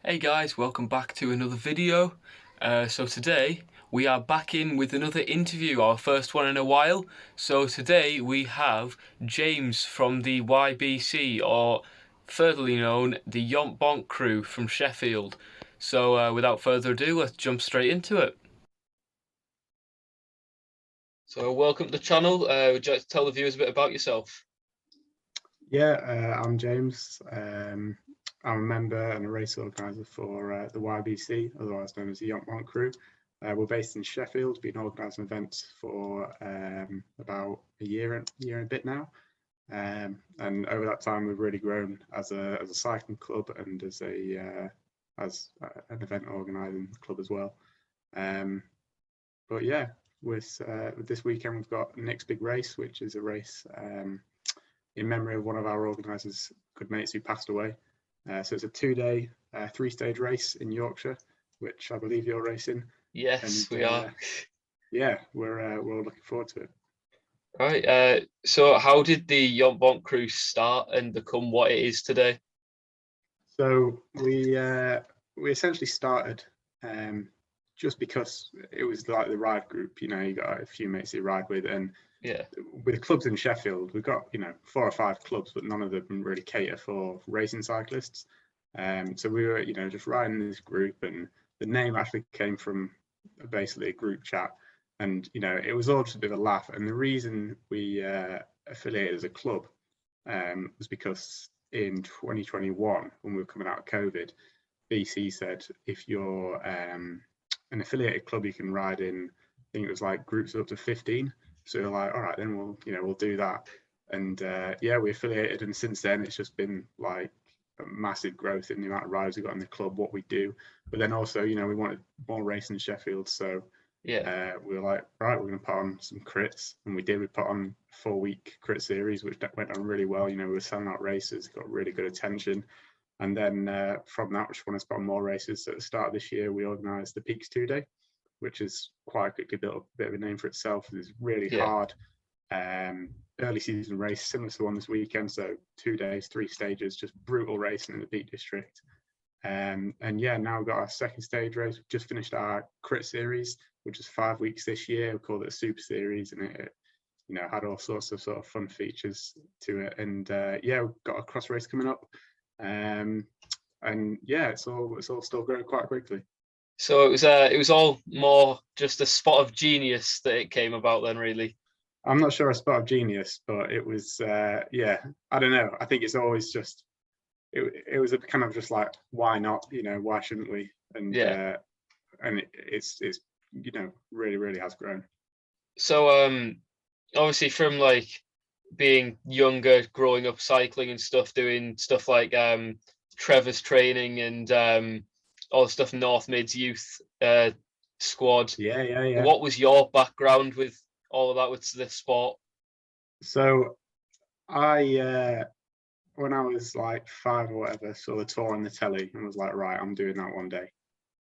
Hey guys, welcome back to another video. So today we are back in with another interview, our first one in a while. So today we have James from the YBC, or furtherly known, the Yont Bonk crew from Sheffield. So without further ado, let's jump straight into it. So welcome to the channel. Would you like to tell the viewers a bit about yourself? I'm James. I'm a member and a race organiser for the YBC, otherwise known as the Yont Crew. We're based in Sheffield, been organising events for about a year and a bit now. And over that time, we've really grown as a cycling club and as an event organising club as well. But yeah, with this weekend we've got Nick's big race, which is a race in memory of one of our organisers' good mates who passed away. So it's a 2-day, 3-stage race in Yorkshire, which I believe you're racing. Yes, we are. Yeah, we're all looking forward to it. Right. So how did the Yont Bonk crew start and become what it is today? So we essentially started just because it was like the ride group. You know, you got a few mates you ride with, and Yeah. with clubs in Sheffield, we've got 4 or 5 clubs, but none of them really cater for racing cyclists. So we were just riding this group, and the name actually came from basically a group chat, and it was all just a bit of a laugh. And the reason we affiliated as a club was because in 2021, when we were coming out of COVID, BC said if you're an affiliated club, you can ride in. I think it was like groups up to 15. So we're like, all right, then we'll do that. And we affiliated, and since then it's just been like a massive growth in the amount of riders we got in the club, what we do. But then also, we wanted more racing in Sheffield, so we were like, right, we're going to put on some crits, and we did. We put on a 4-week crit series, which went on really well. We were selling out races, got really good attention. And then from that, we just wanted to put on more races. So at the start of this year, we organised the Peaks 2-Day, which is quite quickly built up a bit of a name for itself. It's really hard early season race, similar to the one this weekend. So 2 days, 3 stages, just brutal racing in the Peak District. And now we've got our second stage race. We've just finished our crit series, which is 5 weeks this year. We called it a super series, and it had all sorts of sort of fun features to it. And we've got a cross race coming up. It's all still growing quite quickly. So it was all more just a spot of genius that it came about then, really. I'm not sure a spot of genius, but it was I don't know. I think it's always just it was a kind of just like, why not? Why shouldn't we? And it's really has grown. So obviously from like being younger, growing up cycling and stuff, doing stuff like Trevor's training and all the stuff North Mid's youth squad. Yeah. What was your background with all of that, with the sport? So I when I was like 5 or whatever, saw the tour on the telly and was like, right, I'm doing that one day.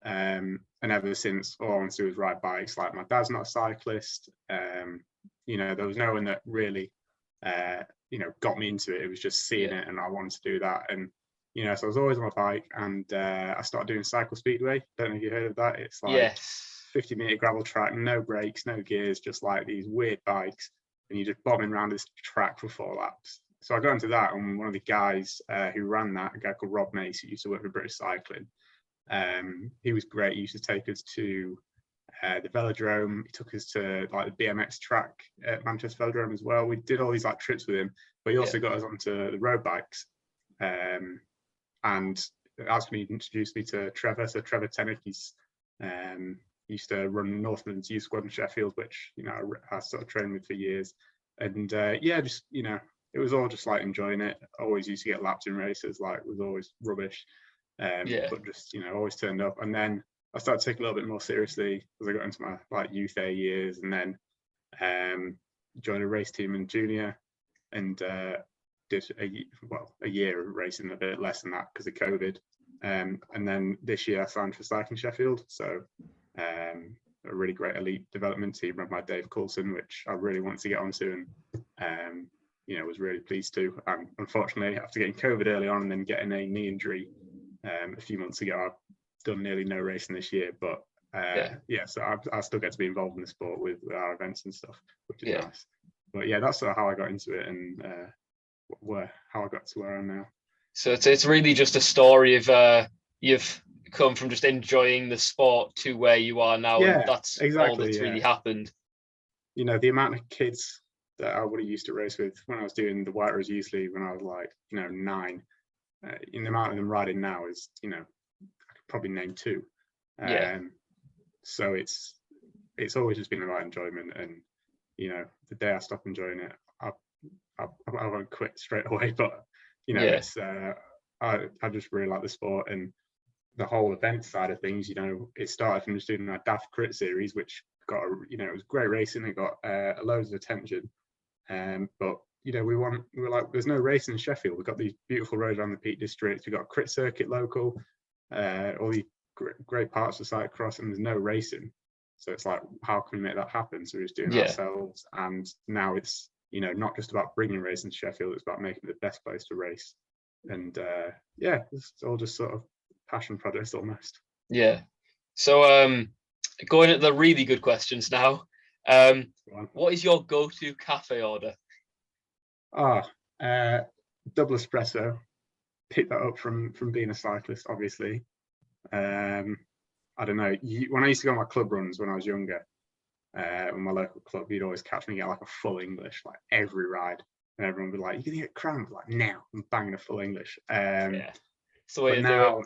And ever since, all I wanted to do was ride bikes. Like, my dad's not a cyclist. There was no one that really got me into it. It was just seeing it, and I wanted to do that. And so I was always on a bike, and I started doing cycle speedway. Don't know if you heard of that. It's like 50-meter gravel track, no brakes, no gears, just like these weird bikes, and you're just bombing around this track for 4 laps. So I got into that, and one of the guys who ran that, a guy called Rob Mace, who used to work for British Cycling, he was great. He used to take us to the velodrome. He took us to like the BMX track at Manchester Velodrome as well. We did all these like trips with him, but he also got us onto the road bikes. And that's when he introduced me to Trevor. So Trevor Tennick, he's used to run North Midlands Youth Squad in Sheffield, which I sort of trained with for years. And it was all just like enjoying it. I always used to get lapped in races, like was always rubbish. But just always turned up. And then I started to take a little bit more seriously as I got into my like youth A years, and then joined a race team in junior, and did a year of racing, a bit less than that because of COVID. And then this year I signed for Cycling Sheffield, so a really great elite development team run by Dave Coulson, which I really wanted to get onto, and was really pleased to. Unfortunately, after getting COVID early on and then getting a knee injury a few months ago. I've done nearly no racing this year, but so I still get to be involved in the sport with our events and stuff, which is nice. But yeah, that's sort of how I got into it, and how I got to where I am now. So it's really just a story of you've come from just enjoying the sport to where you are now, and that's exactly, all that's really happened. You know, the amount of kids that I would have used to race with when I was doing the White Rose Youth League when I was like, 9, in the amount of them riding now is, I could probably name 2. So it's always just been about enjoyment, and the day I stop enjoying it, I won't quit straight away. But it's I just really like the sport, and the whole event side of things. It started from just doing that Daft Crit series, which got it was great racing. It got loads of attention, but we were like, there's no racing in Sheffield. We've got these beautiful roads around the Peak District. We've got a crit circuit local, all these great parts of cyclocross, and there's no racing. So it's like, how can we make that happen? So we're just doing it ourselves, and now it's not just about bringing racing to Sheffield. It's about making it the best place to race, and it's all just sort of passion projects almost. Yeah. So going at the really good questions now. What is your go-to cafe order? Double espresso. Pick that up from being a cyclist, obviously. I don't know. When I used to go on my club runs when I was younger, in my local club, you'd always catch me get like a full English, like every ride, and everyone would be like, "You gonna get cramp?" Like, now I'm banging a full English. So now,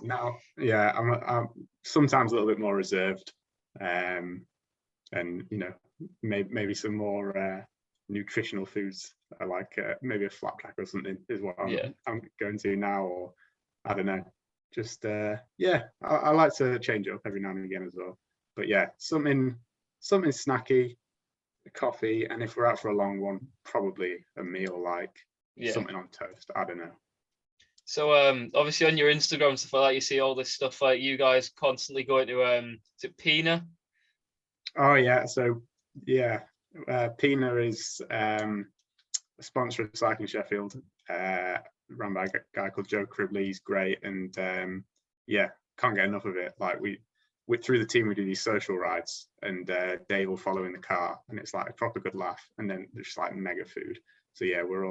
I'm sometimes a little bit more reserved, and maybe some more nutritional foods. I like maybe a flapjack or something is what I'm going to now, or I don't know. Just I like to change it up every now and again as well. But something snacky, a coffee, and if we're out for a long one, probably a meal, like something on toast. I don't know. So obviously on your Instagram stuff like that, you see all this stuff like you guys constantly going to is it Pina? Oh yeah, so Pina is a sponsor of Cycling Sheffield, run by a guy called Joe Cribley. He's great, and can't get enough of it. Like we through the team, we do these social rides, and Dave will follow in the car, and it's like a proper good laugh, and then there's like mega food. So we're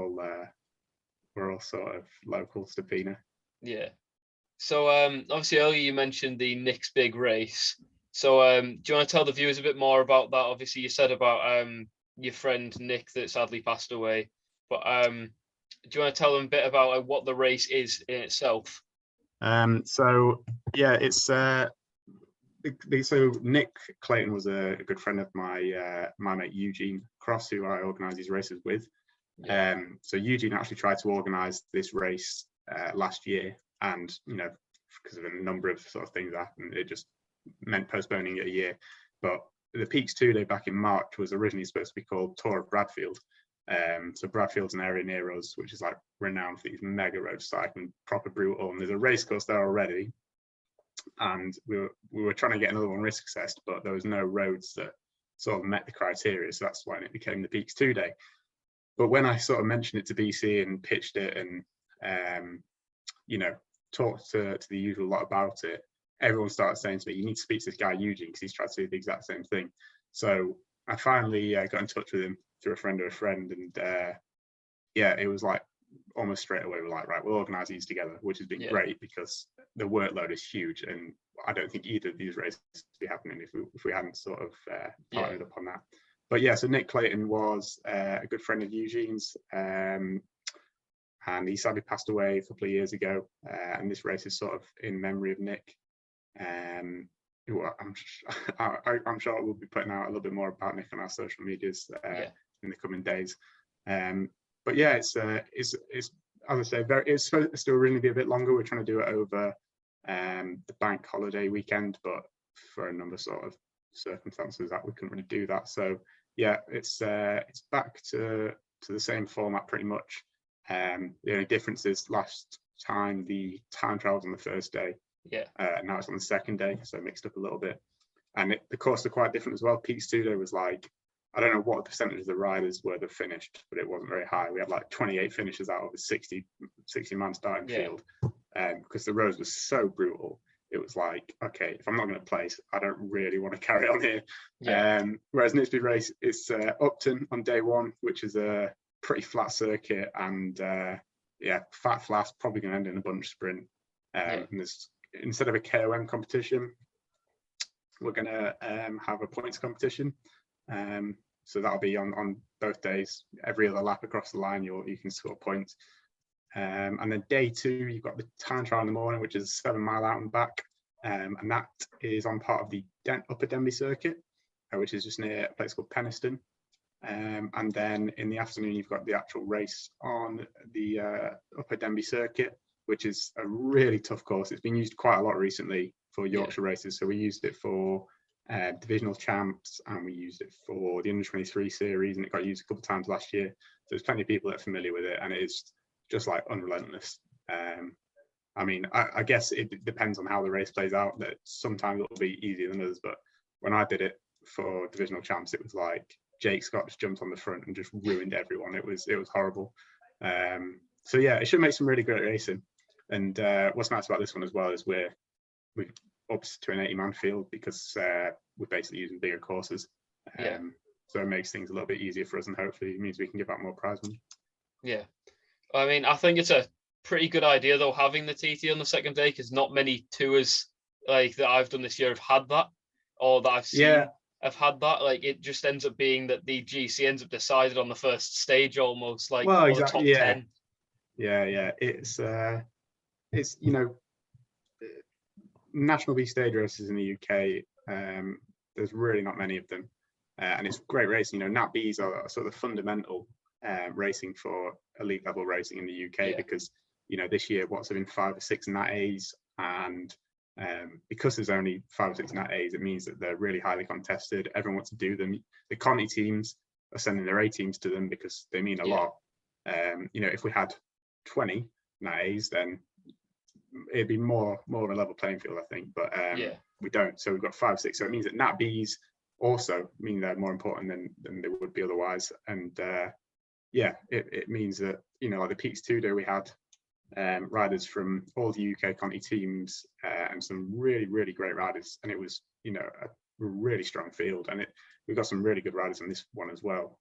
all sort of locals to Pina. Yeah. So obviously earlier you mentioned the Nick's big race. So do you want to tell the viewers a bit more about that? Obviously you said about your friend Nick that sadly passed away, but do you want to tell them a bit about what the race is in itself? So Nick Clayton was a good friend of my mate Eugene Cross, who I organise these races with. So Eugene actually tried to organise this race last year, and because of a number of sort of things that happened, it just meant postponing it a year. But the Peaks 2-day back in March was originally supposed to be called Tour of Bradfield. So Bradfield's an area near us which is like renowned for these mega road cycling, proper brutal, and there's a race course there already, and we were trying to get another one risk assessed, but there was no roads that sort of met the criteria, so that's why it became the Peaks 2-day. But when I sort of mentioned it to BC and pitched it, and talked to the usual lot about it, everyone started saying to me, "You need to speak to this guy Eugene, because he's tried to do the exact same thing." So I finally got in touch with him through a friend of a friend, and it was like almost straight away we're like, right, we'll organise these together, which has been great, because the workload is huge, and I don't think either of these races would be happening if we hadn't sort of partnered up on that. But so Nick Clayton was a good friend of Eugene's, and he sadly passed away a couple of years ago, and this race is sort of in memory of Nick. I'm sure we'll be putting out a little bit more about Nick on our social medias in the coming days. But it's as I say, it's supposed to really be a bit longer. We're trying to do it over the bank holiday weekend, but for a number of sort of circumstances that we couldn't really do that. So it's back to the same format pretty much. The only difference is last time the time trial was on the first day. Now it's on the second day, so mixed up a little bit. And the course are quite different as well. Peak 2-day was like, I don't know what the percentage of the riders were that finished, but it wasn't very high. We had like 28 finishes out of a 60-man starting field. because the roads were so brutal. It was like, okay, if I'm not going to place, I don't really want to carry on here. Yeah. Whereas Nitsby Race, it's Upton on day one, which is a pretty flat circuit, and fat flats, probably going to end in a bunch sprint. And there's, instead of a KOM competition, we're going to have a points competition. So that'll be on both days. Every other lap across the line, you can score points. And then day two, you've got the time trial in the morning, which is a 7 mile out and back. And that is on part of the Upper Denby circuit, which is just near a place called Penistone. And then in the afternoon, you've got the actual race on the Upper Denby circuit, which is a really tough course. It's been used quite a lot recently for Yorkshire races. So we used it for divisional champs, and we used it for the under-23 series, and it got used a couple of times last year. So there's plenty of people that are familiar with it, and it is just like unrelentless. I mean, I guess it depends on how the race plays out. That sometimes it'll be easier than others, but when I did it for divisional champs, it was like Jake Scott just jumped on the front and just ruined everyone. It was horrible. So yeah, it should make some really great racing. And what's nice about this one as well is we're up to an 80-man field, because we're basically using bigger courses. So it makes things a little bit easier for us, and hopefully it means we can give out more prize money. Yeah. I mean, I think it's a pretty good idea though, having the TT on the second day, because not many tours like that I've done this year have had that, or that I've seen have had that. Like, it just ends up being that the GC ends up decided on the first stage almost, like, well, exactly, the top 10. Yeah. It's National B stage races in the UK. There's really not many of them, and it's great racing. Nat Bs are sort of fundamental racing for elite level racing in the UK, because this year what's been 5 or 6 Nat A's, and because there's only 5 or 6 Nat A's, it means that they're really highly contested. Everyone wants to do them. The Conti teams are sending their A teams to them because they mean a lot. If we had 20 Nat A's, then it'd be more of a level playing field, I think, but we don't. So we've got 5, 6. So it means that Nat Bs also mean they're more important than they would be otherwise. And it means that like the Peaks 2 day, we had riders from all the UK Conti teams and some really, really great riders, and it was a really strong field, and we've got some really good riders on this one as well.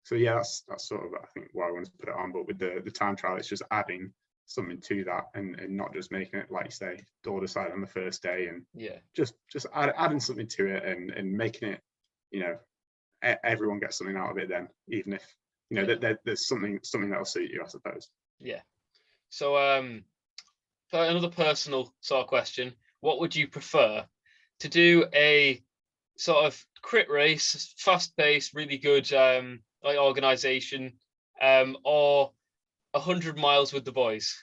So yeah, that's sort of, I think, why I wanted to put it on. But with the time trial, it's just adding something to that, and not just making it, like you say, door decide on the first day, and just adding something to it, and making it, everyone gets something out of it then, even if there's something that'll suit you, I suppose. So another personal sort of question: what would you prefer, to do a sort of crit race, fast paced, really good like organization, or 100 miles with the boys?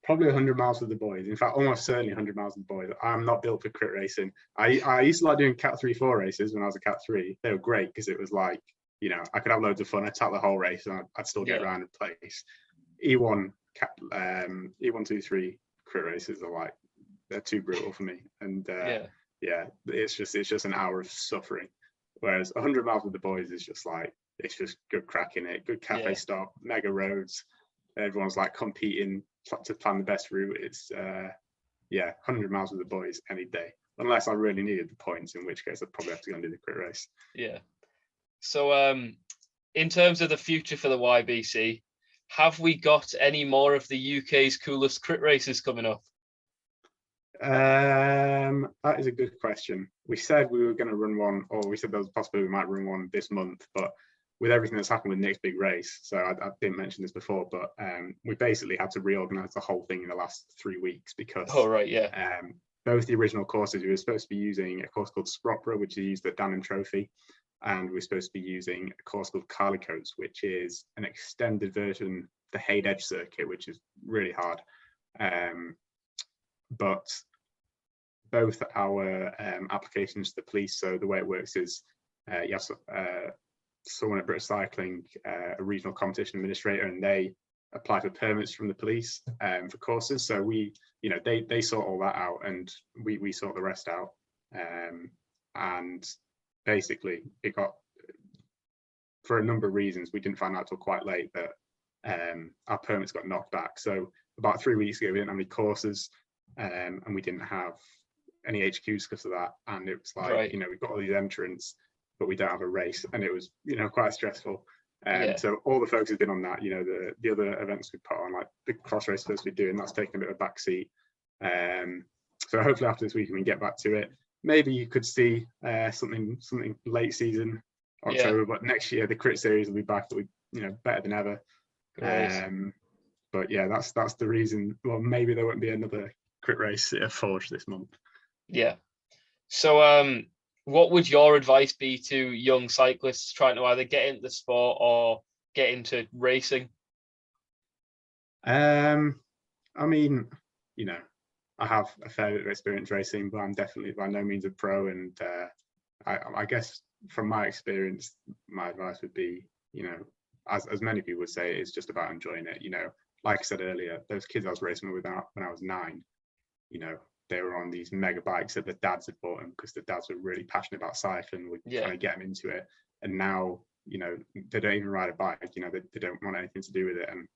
Probably 100 miles with the boys. In fact, almost certainly 100 miles with the boys. I'm not built for crit racing. I used to like doing Cat 3-4 races when I was a Cat 3. They were great because it was like, I could have loads of fun. I'd tap the whole race and I'd still get around and place. E1, E1, 2, 3 crit races are like, they're too brutal for me. And it's just an hour of suffering. Whereas 100 miles with the boys is just like, it's just good crack in it, good cafe stop, mega roads. Everyone's like competing to plan the best route. It's 100 miles with the boys any day, unless I really needed the points, in which case I'd probably have to go and do the crit race. So in terms of the future for the YBC, have we got any more of the UK's coolest crit races coming up? That is a good question. We said we were going to run one, or we said there was a possibility we might run one this month, but with everything that's happened with Nick's big race, so I didn't mention this before, but we basically had to reorganize the whole thing in the last 3 weeks, because both the original courses, we were supposed to be using a course called Spropra, which is used at Dannon Trophy, and we're supposed to be using a course called Carlicoats, which is an extended version of the Hayde Edge circuit, which is really hard. But both our applications to the police, so the way it works is you have someone at British Cycling, a regional competition administrator, and they apply for permits from the police for courses. So they sort all that out, and we sort the rest out. And basically, it got for a number of reasons, we didn't find out till quite late that our permits got knocked back. So about 3 weeks ago, we didn't have any courses, and we didn't have any HQs because of that. And it was like, Right. we've got all these entrants, but we don't have a race, and it was, quite stressful. Yeah. So all the focus has been on that. The other events we put on, like the cross race first we do, and that's taken a bit of a back seat. So hopefully after this week we can get back to it. Maybe you could see something late season October, but next year the crit series will be back, better than ever. But yeah, that's the reason. Well, maybe there won't be another crit race at Forge this month. Yeah. So what would your advice be to young cyclists trying to either get into the sport or get into racing? I mean, I have a fair bit of experience racing, but I'm definitely by no means a pro. And I guess from my experience, my advice would be, as many people would say, it's just about enjoying it. Like I said earlier, those kids I was racing with when I was 9, they were on these mega bikes that the dads had bought them because the dads were really passionate about cycling. We're trying to get them into it. And now, they don't even ride a bike, they don't want anything to do with it. And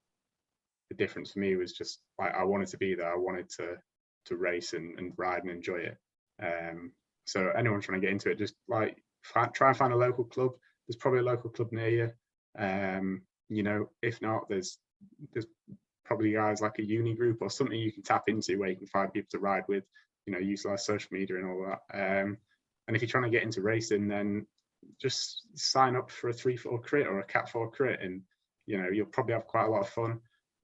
the difference for me was just like, I wanted to be there. I wanted to race and ride and enjoy it. So anyone trying to get into it, just like try and find a local club. There's probably a local club near you. If not, there's probably guys like a uni group or something you can tap into where you can find people to ride with, utilize social media and all that. And if you're trying to get into racing, then just sign up for a 3-4 crit or a Cat 4 crit, and you'll probably have quite a lot of fun.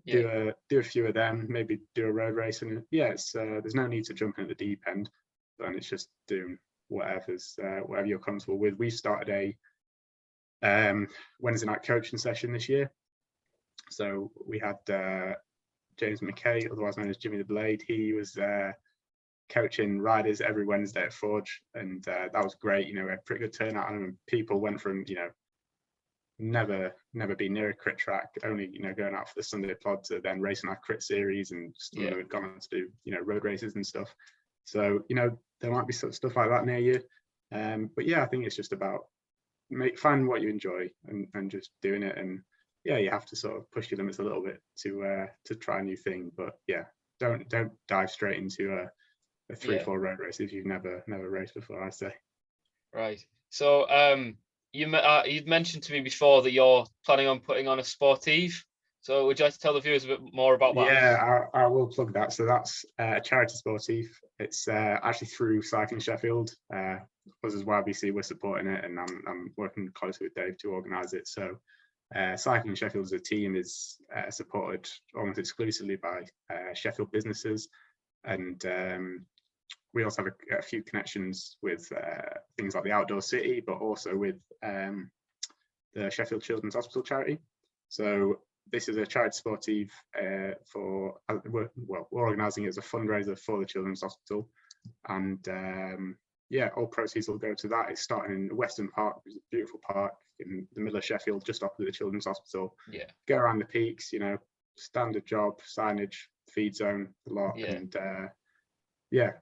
Do a few of them, maybe do a road race, and it's there's no need to jump in at the deep end, and it's just doing whatever you're comfortable with. We started a Wednesday night coaching session this year, so we had James McKay, otherwise known as Jimmy the Blade. He was coaching riders every Wednesday at Forge, and that was great. We had pretty good turnout, and people went from never been near a crit track, only going out for the Sunday plod, to then racing our crit series, and some of them had gone on to do road races and stuff. So there might be stuff like that near you, but yeah, I think it's just about find what you enjoy and just doing it. And yeah, you have to sort of push your limits a little bit to try a new thing, but yeah, don't dive straight into a 3-4 road race if you've never raced before, I say. Right. So you'd mentioned to me before that you're planning on putting on a sportive. So would you like to tell the viewers a bit more about that? Yeah, I will plug that. So that's a charity sportive. It's actually through Cycling Sheffield. Us as YBC, we're supporting it, and I'm working closely with Dave to organise it. So Cycling Sheffield as a team is supported almost exclusively by Sheffield businesses, and we also have a few connections with things like the Outdoor City, but also with the Sheffield Children's Hospital charity. So this is a charity sportive we're organising it as a fundraiser for the Children's Hospital, and all proceeds will go to that. It's starting in Western Park, which is a beautiful park in the middle of Sheffield, just opposite the Children's Hospital. Go around the peaks, standard job, signage, feed zone, a lot, and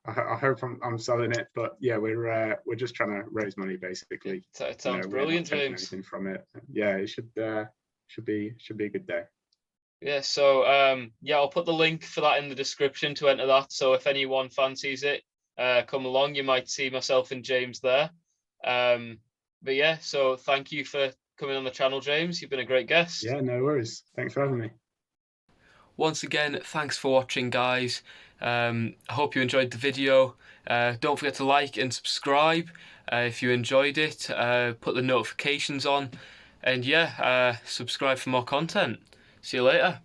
I hope I'm selling it, but yeah, we're just trying to raise money basically. It sounds brilliant, James. Anything from it? Yeah, it should be a good day. Yeah, so I'll put the link for that in the description to enter that. So if anyone fancies it, come along. You might see myself and James there. But yeah, so thank you for coming on the channel, James. You've been a great guest. Yeah, no worries. Thanks for having me. Once again, thanks for watching, guys. I hope you enjoyed the video. Don't forget to like and subscribe if you enjoyed it. Put the notifications on, and subscribe for more content. See you later.